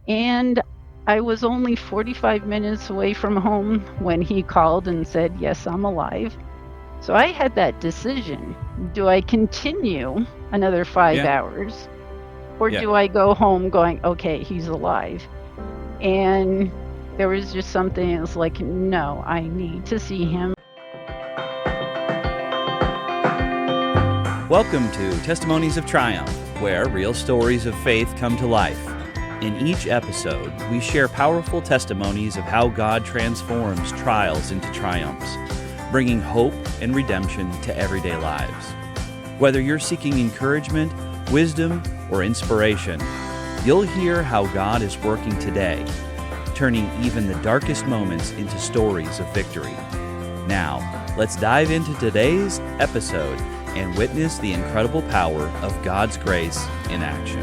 And I was only 45 minutes away from home when he called and said, "Yes, I'm alive." So I had that decision. Do I continue another 5 Yeah. hours, or Yeah. do I go home going, "Okay, he's alive"? And there was just something that's like, "No, I need to see him." Welcome to Testimonies of Triumph, where real stories of faith come to life. In each episode, we share powerful testimonies of how God transforms trials into triumphs, bringing hope and redemption to everyday lives. Whether you're seeking encouragement, wisdom, or inspiration, you'll hear how God is working today, turning even the darkest moments into stories of victory. Now, let's dive into today's episode and witness the incredible power of God's grace in action.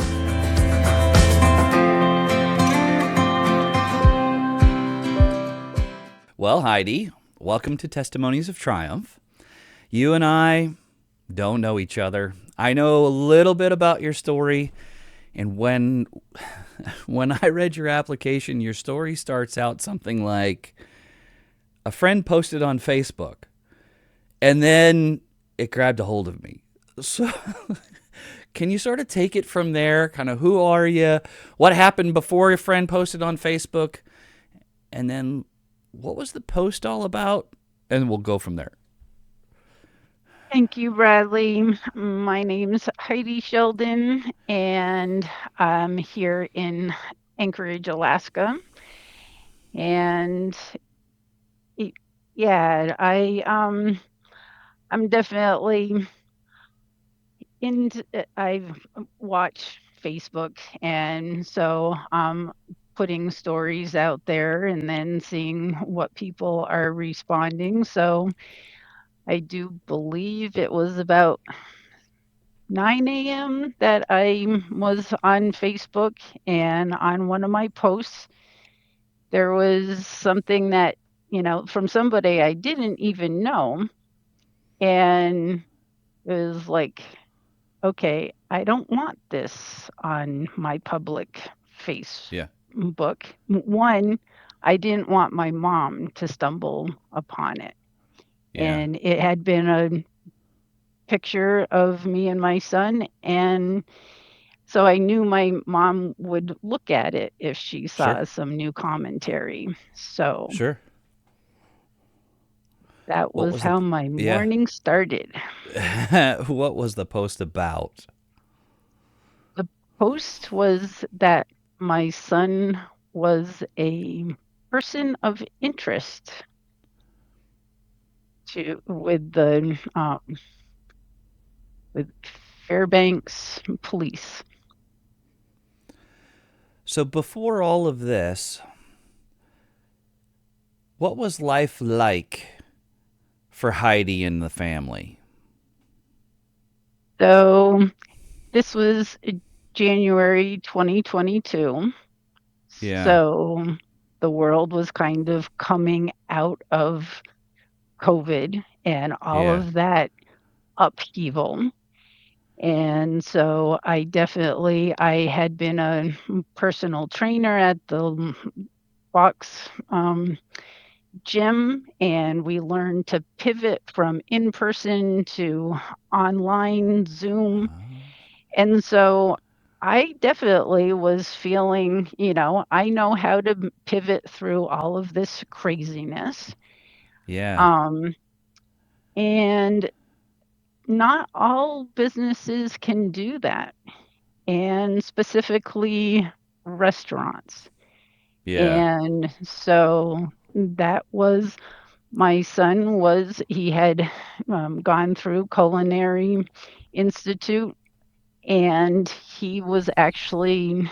Well, Heidi, welcome to Testimonies of Triumph. You and I don't know each other. I know a little bit about your story, and when I read your application, your story starts out something like, a friend posted on Facebook, and then it grabbed a hold of me. So can you sort of take it from there? Kind of, who are you? What happened before your friend posted on Facebook? And then what was the post all about? And we'll go from there. Thank you, Bradley. My name's Heidi Sheldon, and I'm here in Anchorage, Alaska. And yeah, I'm definitely into. I've watched Facebook, and so I'm putting stories out there, and then seeing what people are responding. So I do believe it was about 9 a.m. that I was on Facebook, and on one of my posts, there was something that, from somebody I didn't even know. And it was like, okay, I don't want this on my public Yeah. Facebook. One, I didn't want my mom to stumble upon it. Yeah. And it had been a picture of me and my son. And so I knew my mom would look at it if she Sure. saw some new commentary. So Sure. that What was was the how my yeah. morning started. What was the post about? The post was that my son was a person of interest to with Fairbanks police. So before all of this, what was life like for Heidi and the family? So this was January 2022. Yeah. So the world was kind of coming out of COVID and all Yeah. of that upheaval. And so I had been a personal trainer at the box gym, and we learned to pivot from in person to online Zoom. And so I definitely was feeling, I know how to pivot through all of this craziness. Yeah. Um, and not all businesses can do that, and specifically restaurants. Yeah. And so that was my son he had gone through Culinary Institute, and he was actually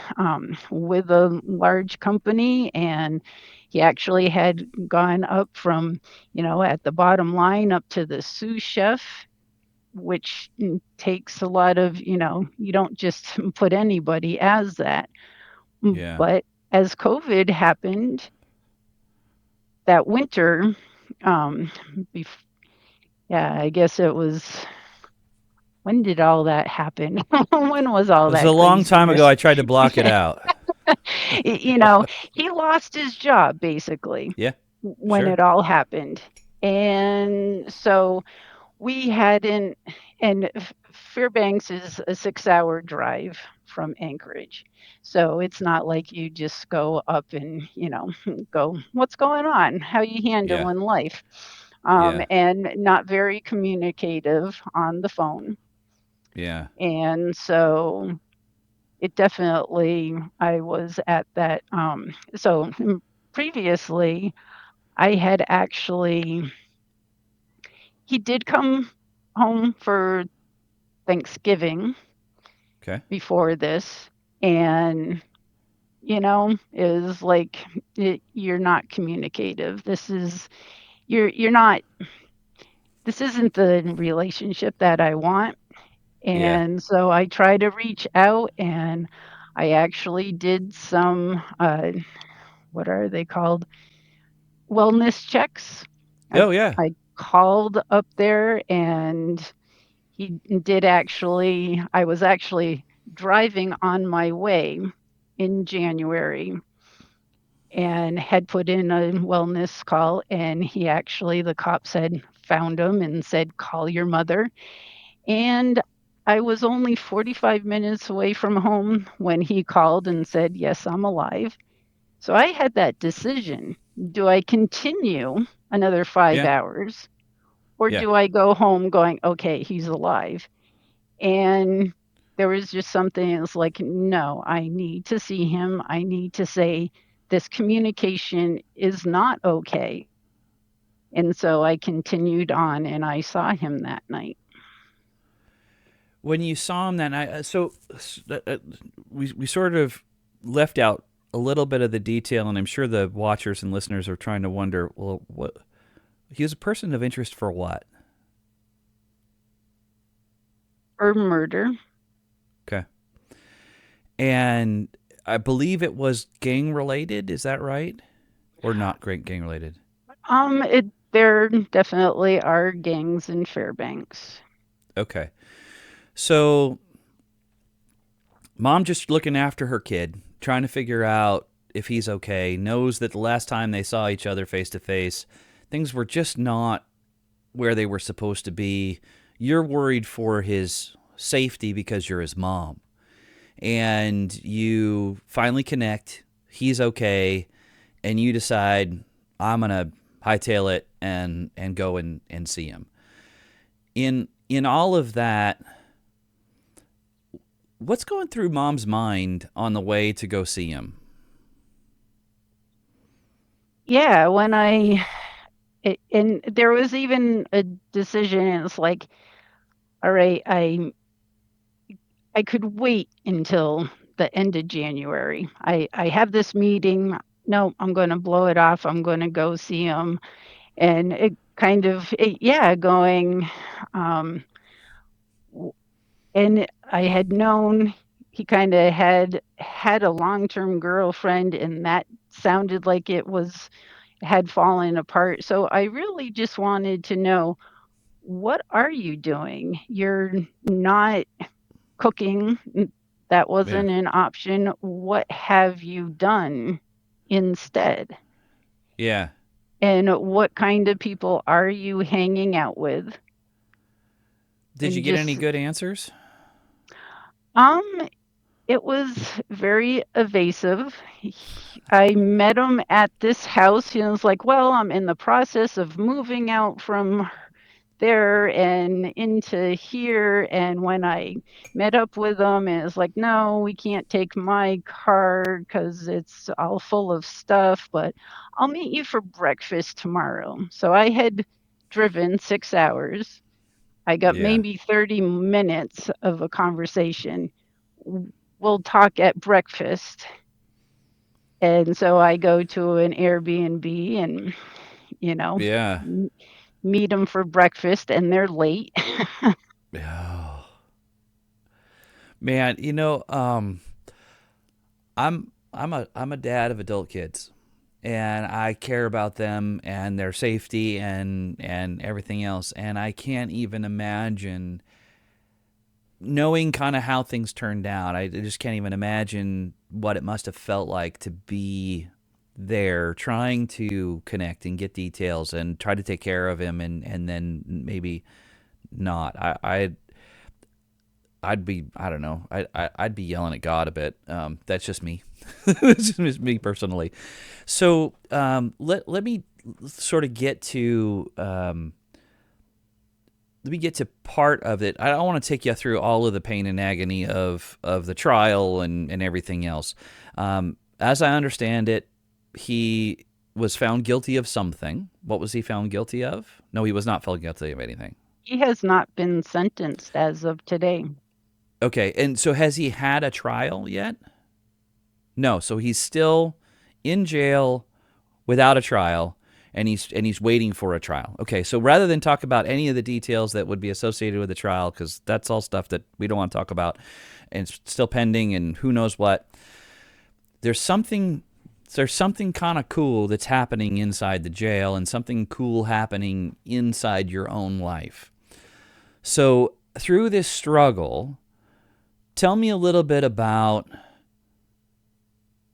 with a large company, and he actually had gone up from, at the bottom line up to the sous chef, which takes a lot of, you don't just put anybody as that. Yeah. But as COVID happened that winter, um, bef- yeah, I guess it was, when did all that happen? When was It all was a that long time ago. craziness? I tried to block it out. You know, he lost his job basically Yeah, when sure. it all happened. And so we hadn't, and Fairbanks is a 6-hour drive from Anchorage. So it's not like you just go up and, go, what's going on? How you Yeah, handling life? yeah, And not very communicative on the phone. yeah. And so it definitely, I was at that. Previously, I had actually, he did come home for Thanksgiving Okay. before this, and is like, you're not communicative. You're not, this isn't the relationship that I want. Yeah. And so I try to reach out, and I actually did some, what are they called? Wellness checks. I Oh, yeah. I called up there, and he did actually, I was actually driving on my way in January and had put in a wellness call, and the cop said, found him and said, "Call your mother." And I was only 45 minutes away from home when he called and said, "Yes, I'm alive." So I had that decision. Do I continue another 5 Yeah. hours, or Yeah. do I go home going, "Okay, he's alive"? And there was just something that's like, "No, I need to see him. I need to say this communication is not okay." And so I continued on, and I saw him that night. When you saw him that night, we sort of left out a little bit of the detail, and I'm sure the watchers and listeners are trying to wonder, well, what he was a person of interest for what? For murder. Okay. And I believe it was gang related. Is that right? Or not great gang related? There definitely are gangs in Fairbanks. Okay. So mom just looking after her kid, trying to figure out if he's okay, knows that the last time they saw each other face to face, things were just not where they were supposed to be. You're worried for his safety because you're his mom. And you finally connect. He's okay. And you decide, I'm going to hightail it and go and see him. In all of that, what's going through mom's mind on the way to go see him? Yeah, and there was even a decision, and it's like, all right, I could wait until the end of January. I have this meeting. No, I'm going to blow it off. I'm going to go see him. And it kind of, yeah, going, um, and I had known he kind of had a long-term girlfriend, and that sounded like it was had fallen apart. So I really just wanted to know, what are you doing? You're not cooking. That Yeah. wasn't an option. What have you done instead? Yeah. And what kind of people are you hanging out with? Did you And get any just, good answers? um, it was very evasive. I met him at this house. He was like, "Well, I'm in the process of moving out from there and into here." And when I met up with him, and it's like, "No, we can't take my car because it's all full of stuff, but I'll meet you for breakfast tomorrow." So I had driven 6 hours. I got Yeah. maybe 30 minutes of a conversation. We'll talk at breakfast. And so I go to an Airbnb and, you know, Yeah. m- meet them for breakfast, and they're late. Oh. Man, I'm a dad of adult kids, and I care about them and their safety and everything else, and I can't even imagine knowing kind of how things turned out, I just can't even imagine what it must have felt like to be there trying to connect and get details and try to take care of him, and then maybe not. I'd be, I don't know, I'd be yelling at God a bit. That's just me. It's just me personally. So let me sort of get to part of it. I don't want to take you through all of the pain and agony of the trial and everything else. As I understand it, he was found guilty of something. What was he found guilty of? No, he was not found guilty of anything. He has not been sentenced as of today. Okay, and so has he had a trial yet? No, so he's still in jail without a trial, and he's waiting for a trial. Okay, so rather than talk about any of the details that would be associated with the trial, because that's all stuff that we don't want to talk about, and it's still pending, and who knows what. There's something kind of cool that's happening inside the jail, and something cool happening inside your own life. So through this struggle, tell me a little bit about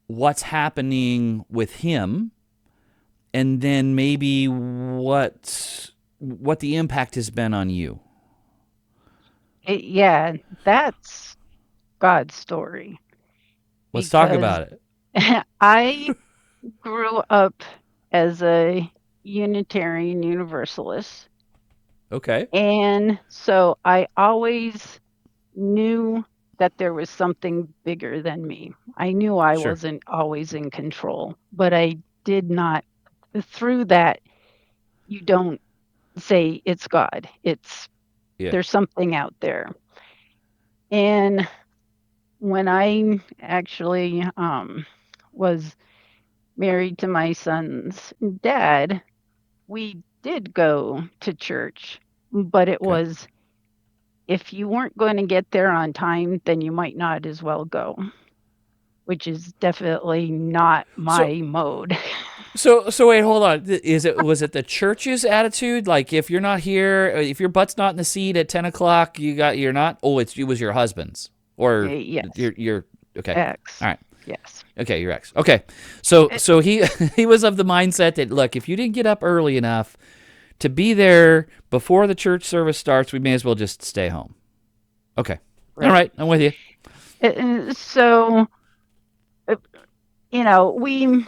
what's happening with him, and then maybe what the impact has been on you. Yeah, that's God's story Let's talk because about it. I grew up as a Unitarian Universalist. Okay. And so I always knew that there was something bigger than me. I knew I Sure. wasn't always in control, but I did not, through that, you don't say it's God. It's Yeah. there's something out there. And when I actually was married to my son's dad, we did go to church, but it Okay. was if you weren't going to get there on time, then you might not as well go, which is definitely not So my mode. so wait, hold on. Was it the church's attitude? Like if you're not here, if your butt's not in the seat at 10 o'clock, you're not. Oh, it was your husband's or Yes, your. Okay. X. All right. Yes. Okay, your ex. Okay, so It, he he was of the mindset that look, if you didn't get up early enough to be there before the church service starts, we may as well just stay home. Okay, all right. right, I'm with you. So, uh, you know, we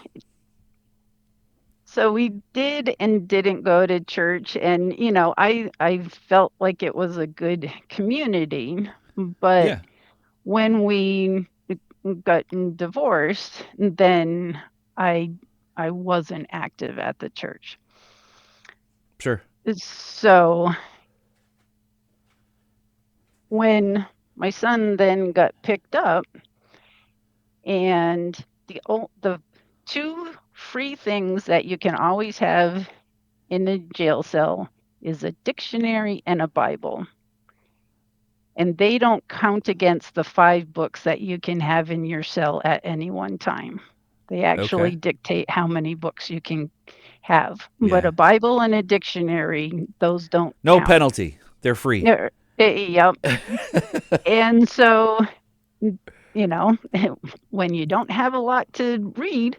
did and didn't go to church, and I felt like it was a good community, but Yeah, when we got divorced, then I I wasn't active at the church. sure. So when my son then got picked up, and the two free things that you can always have in a jail cell is a dictionary and a Bible. And they don't count against the 5 books that you can have in your cell at any one time. They Okay. actually dictate how many books you can have. But Yeah. a Bible and a dictionary, those don't No count. penalty. They're free. Yep. And so, you know, when you don't have a lot to read,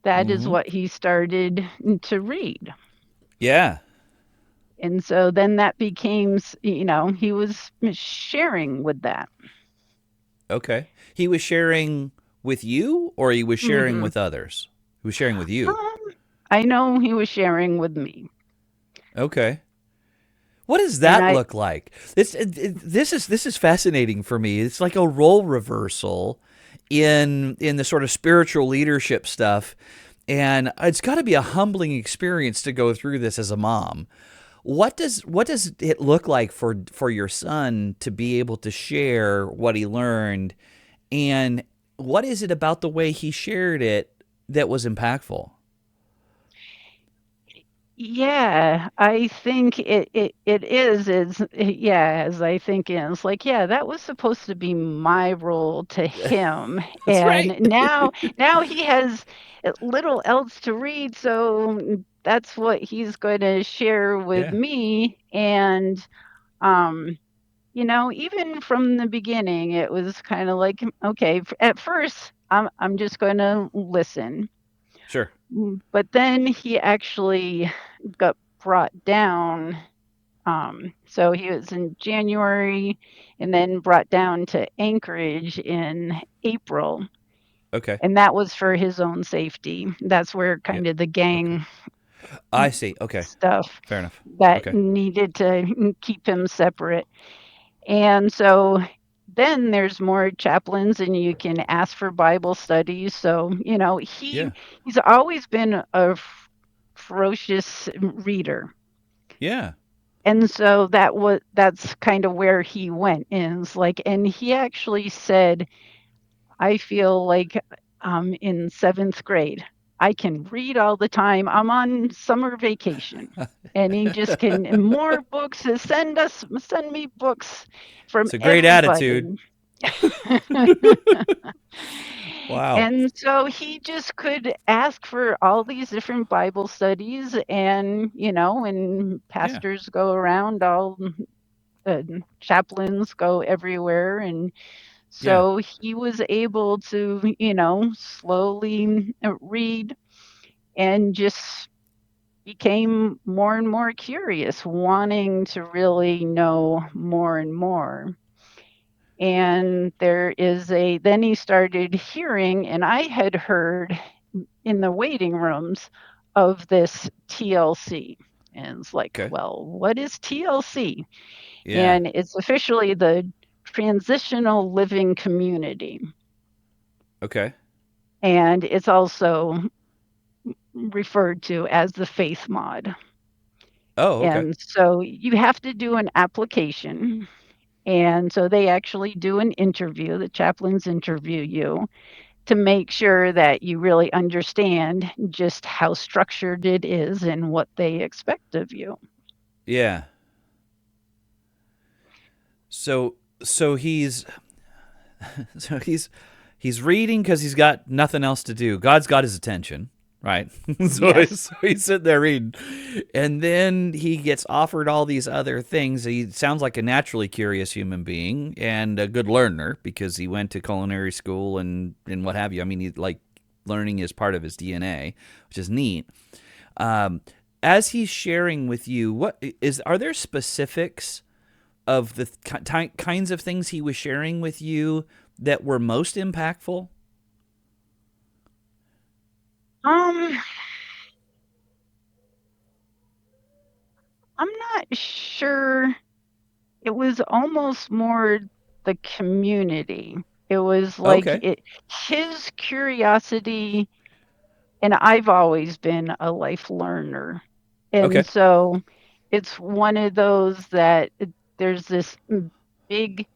that is Mm-hmm. what he started to read. Yeah. And so then that became, he was sharing with that. Okay. He was sharing with you, or he was sharing Mhm. with others. He was sharing with you. Um, I know he was sharing with me, Okay. What does and that look like? This is fascinating for me. It's like a role reversal in the sort of spiritual leadership stuff, and it's got to be a humbling experience to go through this as a mom. What does it look like for your son to be able to share what he learned, and what is it about the way he shared it that was impactful? yeah, I think it is yeah, as I think it's like, yeah, that was supposed to be my role to him, That's right. and now he has little else to read, so that's what he's going to share with Yeah. me, and um even from the beginning, it was kind of like, okay, at first, I'm just going to listen. Sure. But then he actually got brought down. So he was in January and then brought down to Anchorage in April. Okay. And that was for his own safety. That's where Yeah. kind of the Okay. gang I see. Okay. stuff Fair enough. that Okay. needed to keep him separate. And so then there's more chaplains and you can ask for Bible studies. So, Yeah. he's always been a ferocious reader. Yeah. And so that's kind of where he went. And it's like, and he actually said, I feel like in seventh grade, I can read all the time. I'm on summer vacation. And he just can, and more books, send me books from It's a great attitude. everybody. Wow. And so he just could ask for all these different Bible studies, and when Yeah. pastors go around, all chaplains go everywhere, and Yeah. so he was able to, slowly read and just became more and more curious, wanting to really know more and more. And then he started hearing, and I had heard in the waiting rooms of this TLC. And it's like, Okay. well, what is TLC? Yeah. And it's officially the Transitional Living Community. Okay. And it's also referred to as the Faith Mod. Oh, okay. And so you have to do an application. And so they actually do an interview, the chaplains interview you to make sure that you really understand just how structured it is and what they expect of you. Yeah. So so he's reading because he's got nothing else to do. God's got his attention, right? Yes. So he's sitting there reading, and then he gets offered all these other things. He sounds like a naturally curious human being and a good learner because he went to culinary school and what have you. I mean, he like learning is part of his DNA, which is neat. Um, as he's sharing with you, are there specifics of the kinds of things he was sharing with you that were most impactful? Um, I'm not sure. It was almost more the community. It was like Okay. his curiosity, and I've always been a life learner. And Okay. so it's one of those that there's this big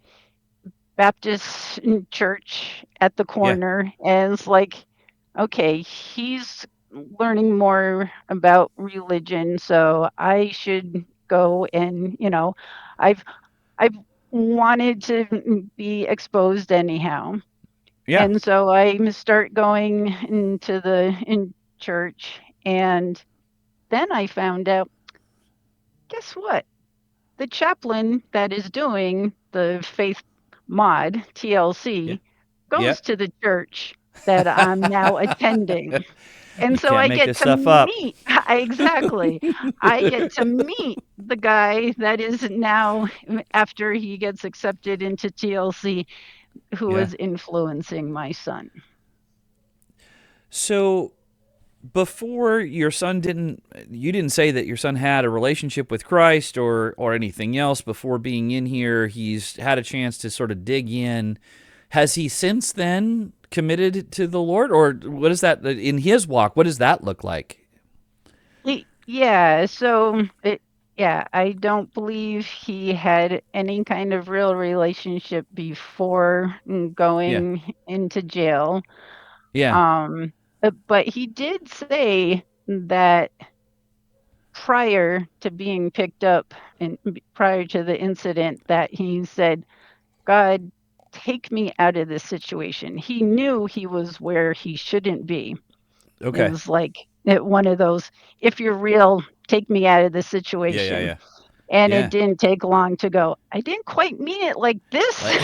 Baptist church at the Yeah. corner, and it's like, okay, he's learning more about religion, so I should go and, I've I've wanted to be exposed anyhow. Yeah. And so I start going into the in church, and then I found out, guess what? The chaplain that is doing the faith mod Yeah. TLC Yeah. goes to the church that I'm now attending. And You so can't I make get this to stuff up. meet exactly. I get to meet the guy that is now, after he gets accepted into TLC, who Yeah. is influencing my son. So before your son didn't you didn't say that your son had a relationship with Christ or anything else before being in here. He's had a chance to sort of dig in. Has he since then committed to the Lord, or what is that in his walk? What does that look like? Yeah, so yeah, I don't believe he had any kind of real relationship before Yeah. going into jail. Yeah. But he did say that prior to being picked up and prior to the incident, that he said, God, take me out of this situation. He knew he was where he shouldn't be. It Okay. was like one of those, if you're real, take me out of this Yeah. Yeah. situation. Yeah. And it Yeah. didn't take long to go, I didn't quite mean it like this, Like,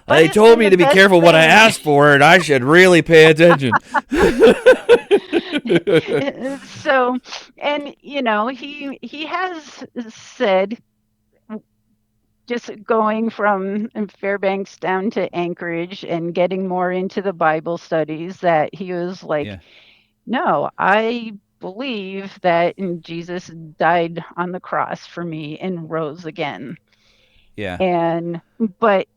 but they it's told been me the to be best careful what I thing. asked for, and I should really pay attention. So, and he has said, just going from Fairbanks down to Anchorage and getting more into the Bible studies, that he was like, Yeah. no, I believe that Jesus died on the cross for me and rose again. Yeah. And but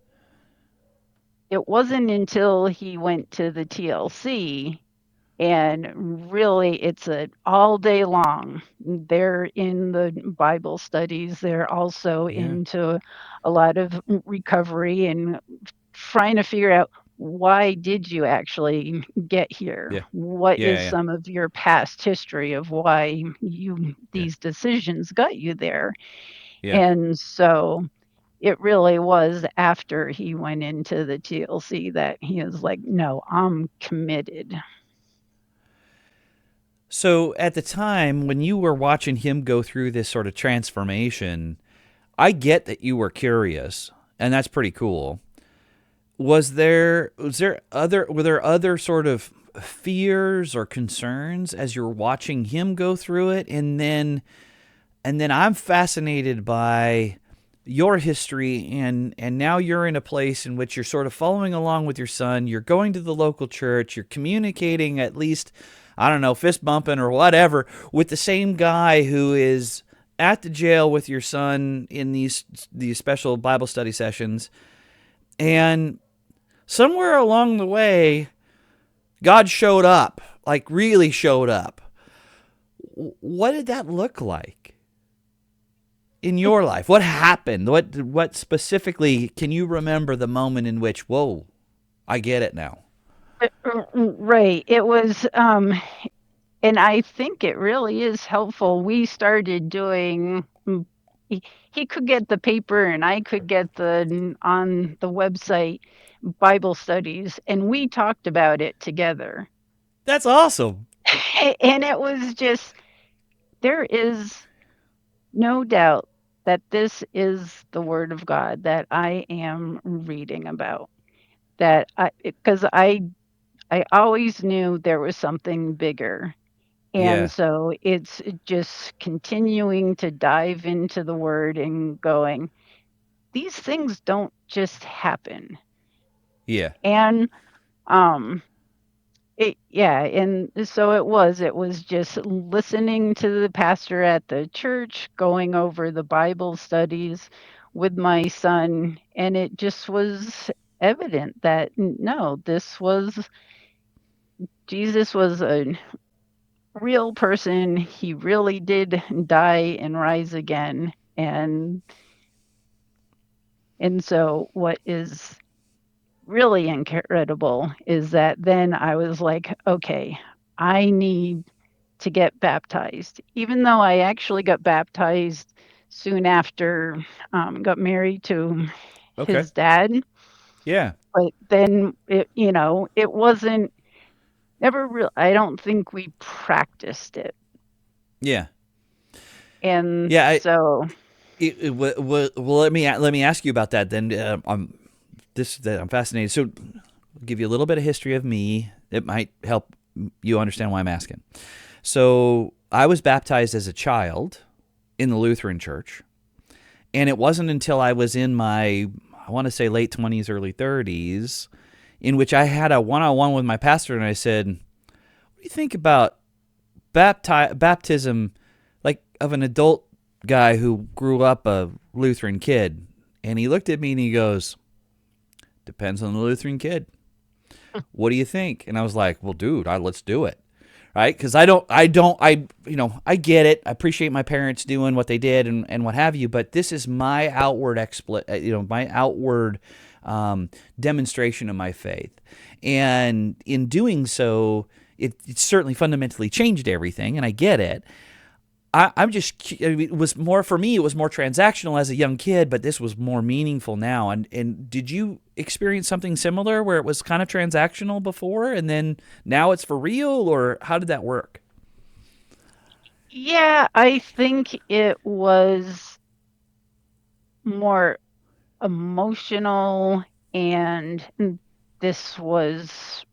it wasn't until he went to the TLC, and really it's a all day long. They're in the Bible studies. They're also Yeah. into a lot of recovery and trying to figure out, why did you actually get here? Yeah. What is Yeah. some of your past history of why Yeah. these decisions got you there? Yeah. And so it really was after he went into the TLC that he was like, no, I'm committed. So at the time when you were watching him go through this sort of transformation, I get that you were curious, and that's pretty cool. Were there other sort of fears or concerns as you're watching him go through it? And then I'm fascinated by your history, and now you're in a place in which you're sort of following along with your son. You're going to the local church, you're communicating, at least, I don't know, fist bumping or whatever, with the same guy who is at the jail with your son in these special Bible study sessions. And somewhere along the way, God showed up, like really showed up. What did that look like in your life? What happened? What specifically can you remember the moment in which, whoa, I get it now? Right. It was, and I think it really is helpful. We started doing, he could get the paper and I could get on the website Bible studies, and we talked about it together. That's awesome. And it was just, there is no doubt that this is the Word of God that I am reading about. Because I always knew there was something bigger. And Yeah. so it's just continuing to dive into the Word and going, these things don't just happen. Yeah. And um yeah, and so it was just listening to the pastor at the church, going over the Bible studies with my son, and it just was evident that no, this was Jesus was a real person. He really did die and rise again. And so what is really incredible is that then I was like, okay, I need to get baptized. Even though I actually got baptized soon after, got married to Okay. his dad, Yeah. but then it wasn't never real. I don't think we practiced it, Yeah. and Yeah. so Well, let me ask you about that then. I'm fascinated. So, I'll give you a little bit of history of me. It might help you understand why I'm asking. So, I was baptized as a child in the Lutheran Church, and it wasn't until I was in my, I want to say, late 20s, early 30s, in which I had a one-on-one with my pastor, and I said, "What do you think about baptism, like of an adult guy who grew up a Lutheran kid?" And he looked at me and he goes, "Depends on the Lutheran kid. What do you think?" And I was like, "Well, dude, let's do it." Right? Because I get it. I appreciate my parents doing what they did and what have you, but this is my outward my outward demonstration of my faith. And in doing so, it certainly fundamentally changed everything, and I get it. I'm just, it was more, for me, it was more transactional as a young kid, but this was more meaningful now. And did you experience something similar where it was kind of transactional before and then now it's for real, or how did that work? Yeah, I think it was more emotional, and this was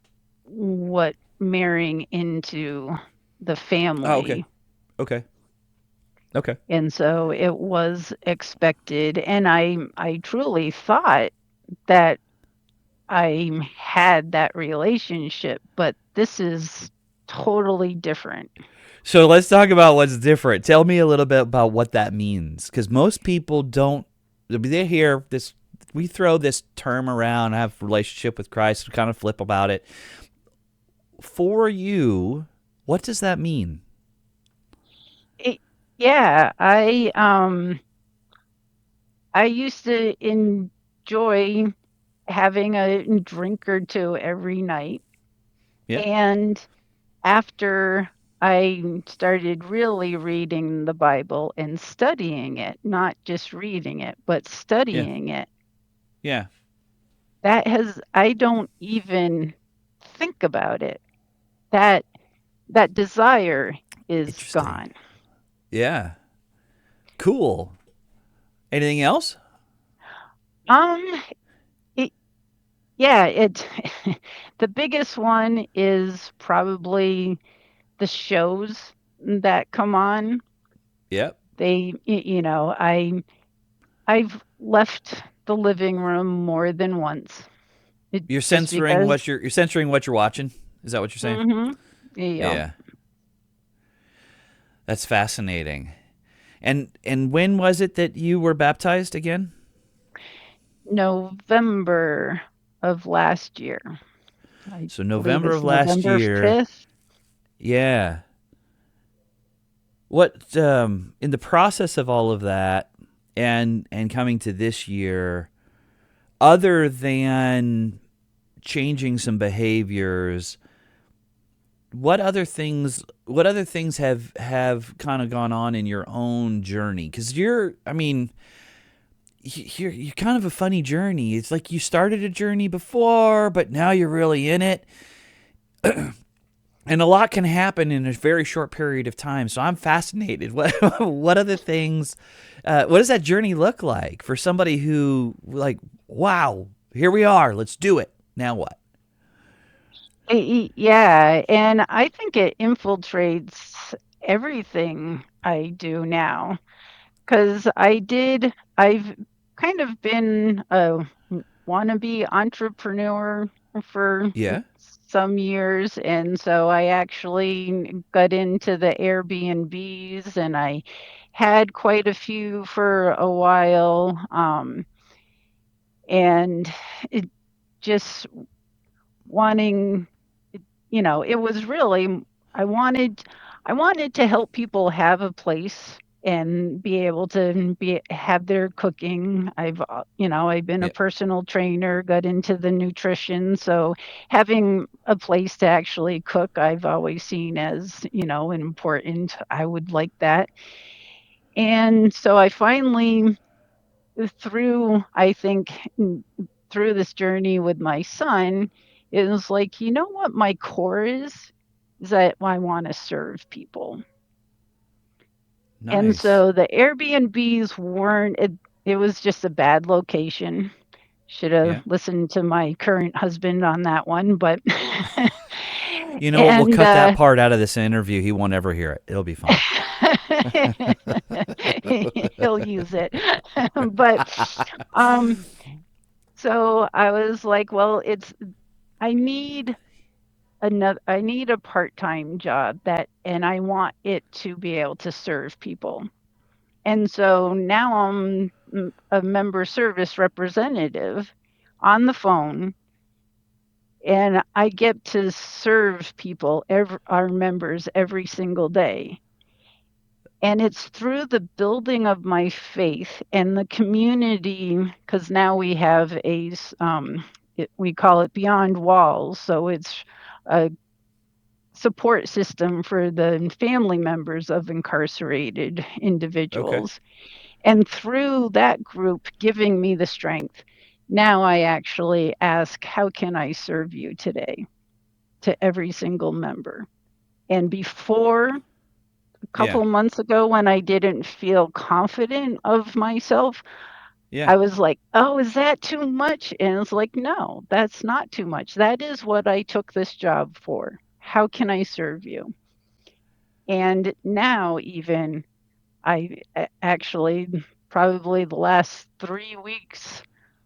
what marrying into the Oh, okay. family. Okay. Okay. And so it was expected, and I truly thought that I had that relationship, but this is totally different. So let's talk about what's different. Tell me a little bit about what that means, because most people don't. They hear this. We throw this term around. Have relationship with Christ. Kind of flip about it. For you, what does that mean? It, yeah, I used to enjoy having a drink or two every night. Yeah. And after I started really reading the Bible and studying it, not just reading it, but Yeah. studying it, Yeah. I don't even think about it. That that desire is Interesting. gone. Yeah. Cool. Anything else? Um, it, yeah, it the biggest one is probably the shows that come on. Yep. I've left the living room more than once. It You're just censoring because. what you're censoring what you're watching. Is that what you're saying? Mhm. Yeah. Yeah. That's fascinating. And when was it that you were baptized again? November of last year. I So believe November it's of last November year. 5th. Yeah. What in the process of all of that and coming to this year, other than changing some behaviors, what other things have kind of gone on in your own journey? Cuz you're I mean, you're kind of a funny journey. It's like you started a journey before, but now you're really in it. And a lot can happen in a very short period of time. So I'm fascinated. What other things? What does that journey look like for somebody who like, wow, here we are. Let's do it. Now what? Yeah, and I think it infiltrates everything I do now. Because I've kind of been a wannabe entrepreneur for Yeah, some years. And so I actually got into the Airbnbs, and I had quite a few for a while. And it just wanting it was really I wanted I wanted to help people have a place and be able to be have their cooking. I've been a yeah, personal trainer, got into the nutrition, so having a place to actually cook, I've always seen as, important. I would like that. And so I finally I think, through this journey with my son, it was like, you know what my core is that I want to serve people. And nice. so the Airbnbs weren't, it was just a bad location. Should have Yeah. listened to my current husband on that one, but You know what? We'll and cut that part out of this interview. He won't ever hear it. It'll be fine. he'll use it. But um so I was like, well, I need a part-time job, and I want it to be able to serve people. And so now I'm a member service representative on the phone, and I get to serve people, our members, every single day. And it's through the building of my faith and the community, because now we have we call it Beyond Walls. So it's a support system for the family members of incarcerated Okay. individuals. And through that group giving me the strength, now I actually ask, how can I serve you today, to every single member? And before, a Yeah. couple months ago when I didn't feel confident of myself, Yeah. I was like, "Oh, is that too much?" And it's like, "No, that's not too much. That is what I took this job for. How can I serve you?" And now even actually probably the last 3 weeks,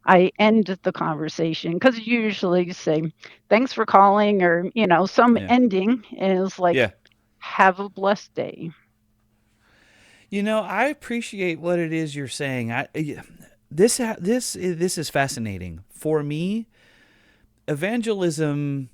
I end the conversation because usually you say, "Thanks for calling," or, some Yeah. ending is like, Yeah. "Have a blessed day." I appreciate what it is you're saying. This is fascinating. For me, evangelism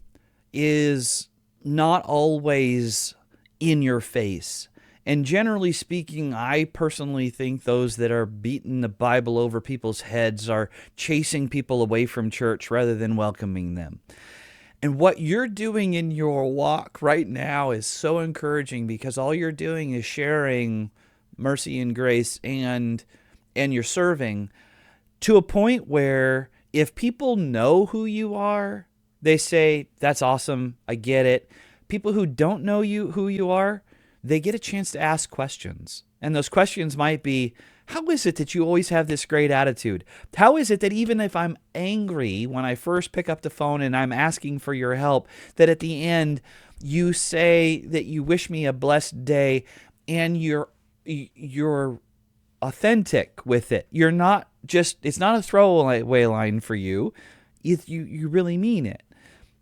is not always in your face. And generally speaking, I personally think those that are beating the Bible over people's heads are chasing people away from church rather than welcoming them. And what you're doing in your walk right now is so encouraging because all you're doing is sharing mercy and grace and you're serving to a point where if people know who you are, they say, "That's awesome. I get it." People who don't know who you are, they get a chance to ask questions. And those questions might be, how is it that you always have this great attitude? How is it that even if I'm angry when I first pick up the phone and I'm asking for your help, that at the end you say that you wish me a blessed day and you're authentic with it. You're not just, it's not a throwaway line for you. You really mean it.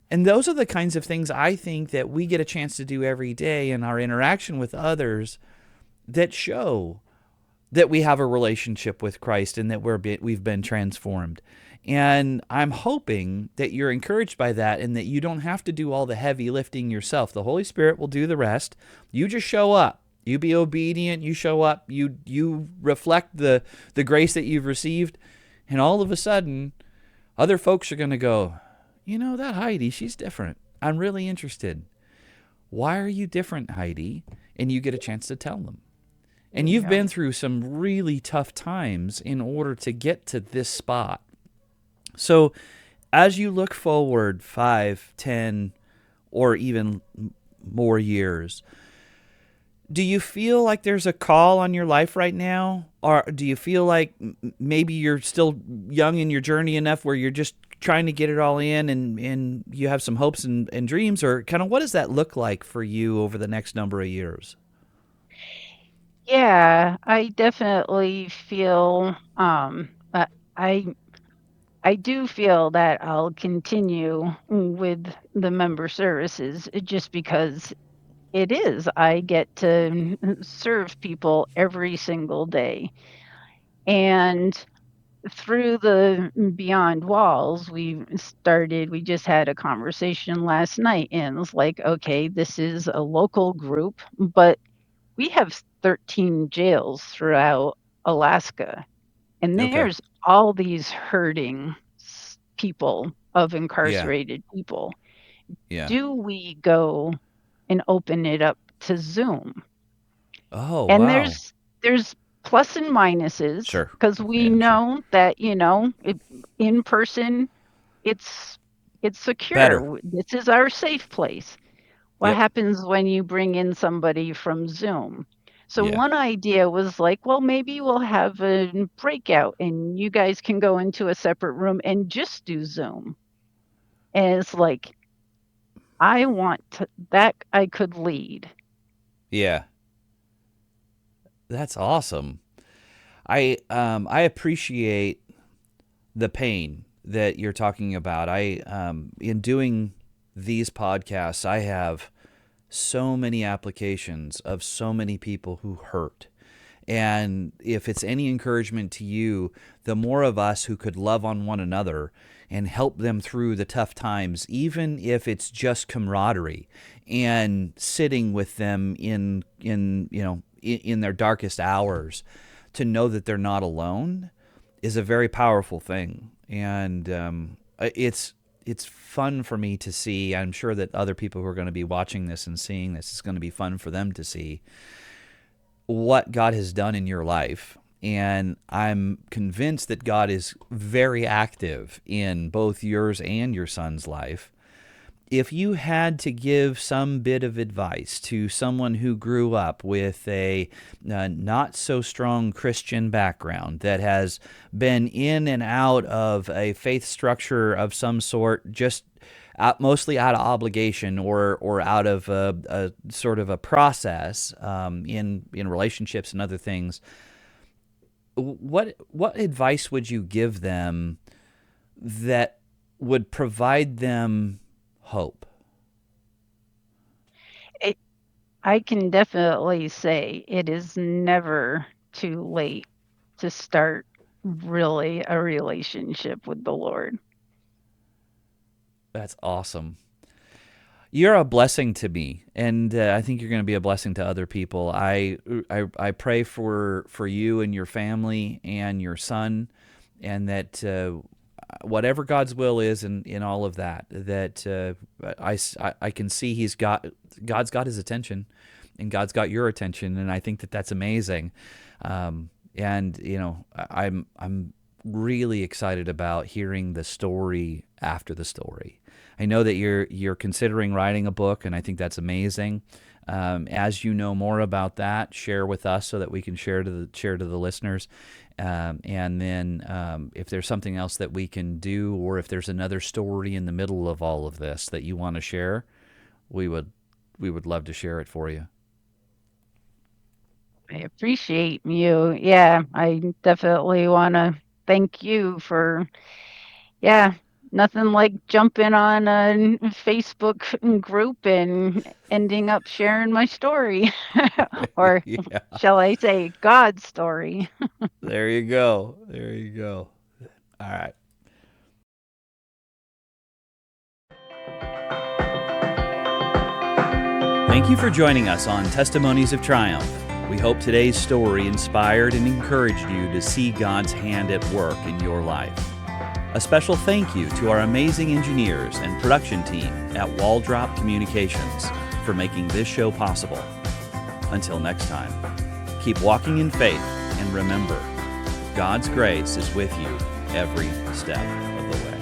And those are the kinds of things I think that we get a chance to do every day in our interaction with others that show that we have a relationship with Christ and that we've been transformed. And I'm hoping that you're encouraged by that and that you don't have to do all the heavy lifting yourself. The Holy Spirit will do the rest. You just show up. You be obedient, you show up, you reflect the grace that you've received, and all of a sudden, other folks are going to go, that Heidi, she's different. I'm really interested. Why are you different, Heidi? And you get a chance to tell them. And you've Yeah. been through some really tough times in order to get to this spot. So as you look forward 5, 10, or even more years, do you feel like there's a call on your life right now? Or do you feel like maybe you're still young in your journey enough where you're just trying to get it all in and you have some hopes and dreams? Or kind of what does that look like for you over the next number of years? Yeah, I definitely feel, I I do feel that I'll continue with the member services just because it is. I get to serve people every single day. And through the Beyond Walls, we just had a conversation last night, and it's like, okay, this is a local group, but we have 13 jails throughout Alaska. And Okay. there's all these hurting people of Yeah. incarcerated people. Yeah. Do we go and open it up to Zoom? Oh, And wow. there's plus and minuses Sure. because we Yeah, sure. know that, in person, it's it's secure. Better. This is our safe place. What Yep. happens when you bring in somebody from Zoom? So Yeah. one idea was like, well, maybe we'll have a breakout and you guys can go into a separate room and just do Zoom. And it's like, that I could lead. Yeah. That's awesome. I appreciate the pain that you're talking about. I in doing these podcasts, I have so many applications of so many people who hurt. And if it's any encouragement to you, the more of us who could love on one another and help them through the tough times, even if it's just camaraderie and sitting with them in their darkest hours, to know that they're not alone is a very powerful thing. And it's fun for me to see. I'm sure that other people who are going to be watching this and seeing this, it's going to be fun for them to see what God has done in your life. And I'm convinced that God is very active in both yours and your son's life. if you had to give some bit of advice to someone who grew up with a not so strong Christian background, that has been in and out of a faith structure of some sort, just mostly out of obligation or out of a sort of a process in relationships and other things, what advice would you give them that would provide them hope? It I can definitely say it is never too late to start really a relationship with the Lord. That's awesome. You're a blessing to me, and I think you're going to be a blessing to other people. I pray for you and your family and your son, and that whatever God's will is in all of that, that I can see God's got his attention, and God's got your attention, and I think that that's amazing. And I'm really excited about hearing the story after the story. I know that you're considering writing a book, and I think that's amazing. As you know more about that, share with us so that we can share to the listeners. And then if there's something else that we can do, or if there's another story in the middle of all of this that you want to share, we would love to share it for you. I appreciate you. Yeah, I definitely want to thank you for, yeah, nothing like jumping on a Facebook group and ending up sharing my story. Or Yeah. shall I say, God's story. There you go. There you go. All right. Thank you for joining us on Testimonies of Triumph. We hope today's story inspired and encouraged you to see God's hand at work in your life. A special thank you to our amazing engineers and production team at Waldrop Communications for making this show possible. Until next time, keep walking in faith, and remember, God's grace is with you every step of the way.